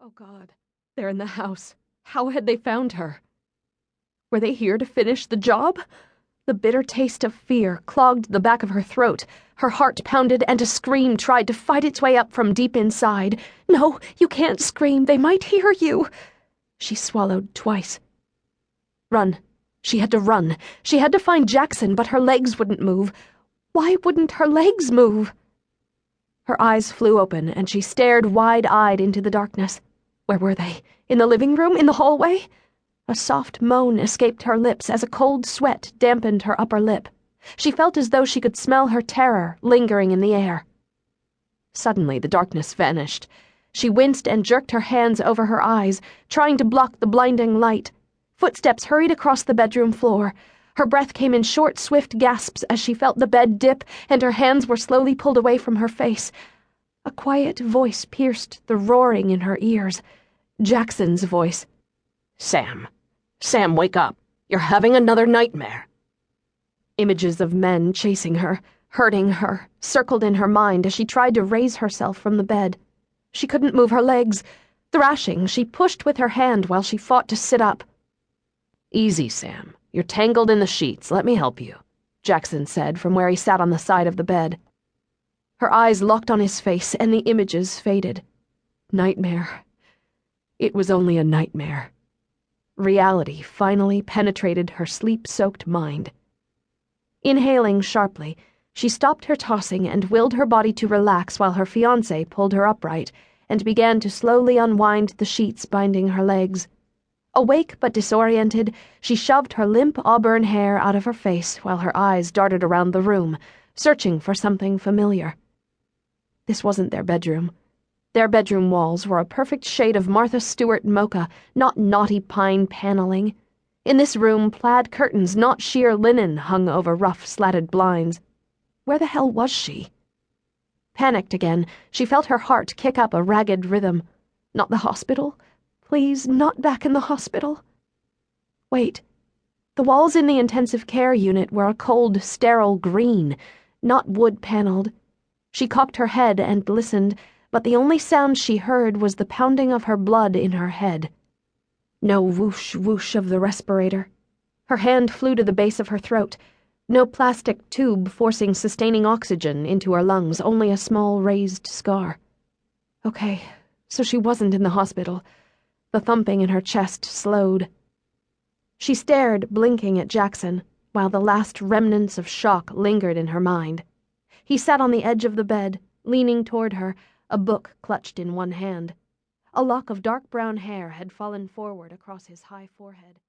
Oh, God. They're in the house. How had they found her? Were they here to finish the job? The bitter taste of fear clogged the back of her throat. Her heart pounded and a scream tried to fight its way up from deep inside. No, you can't scream. They might hear you. She swallowed twice. Run. She had to run. She had to find Jackson, but her legs wouldn't move. Why wouldn't her legs move? Her eyes flew open, and she stared wide-eyed into the darkness. Where were they? In the living room? In the hallway? A soft moan escaped her lips as a cold sweat dampened her upper lip. She felt as though she could smell her terror lingering in the air. Suddenly, the darkness vanished. She winced and jerked her hands over her eyes, trying to block the blinding light. Footsteps hurried across the bedroom floor. Her breath came in short, swift gasps as she felt the bed dip and her hands were slowly pulled away from her face. A quiet voice pierced the roaring in her ears. Jackson's voice. Sam, wake up. You're having another nightmare. Images of men chasing her, hurting her, circled in her mind as she tried to raise herself from the bed. She couldn't move her legs. Thrashing, she pushed with her hand while she fought to sit up. Easy, Sam. You're tangled in the sheets. Let me help you, Jackson said from where he sat on the side of the bed. Her eyes locked on his face and the images faded. Nightmare. It was only a nightmare. Reality finally penetrated her sleep-soaked mind. Inhaling sharply, she stopped her tossing and willed her body to relax while her fiancé pulled her upright and began to slowly unwind the sheets binding her legs. Awake but disoriented, she shoved her limp auburn hair out of her face while her eyes darted around the room, searching for something familiar. This wasn't their bedroom. Their bedroom walls were a perfect shade of Martha Stewart mocha, not naughty pine paneling. In this room, plaid curtains, not sheer linen, hung over rough, slatted blinds. Where the hell was she? Panicked again, she felt her heart kick up a ragged rhythm. Not the hospital? Please, not back in the hospital. Wait. The walls in the intensive care unit were a cold, sterile green, not wood-paneled. She cocked her head and listened, but the only sound she heard was the pounding of her blood in her head. No whoosh, whoosh of the respirator. Her hand flew to the base of her throat. No plastic tube forcing sustaining oxygen into her lungs, only a small raised scar. Okay, so she wasn't in the hospital. The thumping in her chest slowed. She stared, blinking at Jackson, while the last remnants of shock lingered in her mind. He sat on the edge of the bed, leaning toward her, a book clutched in one hand. A lock of dark brown hair had fallen forward across his high forehead.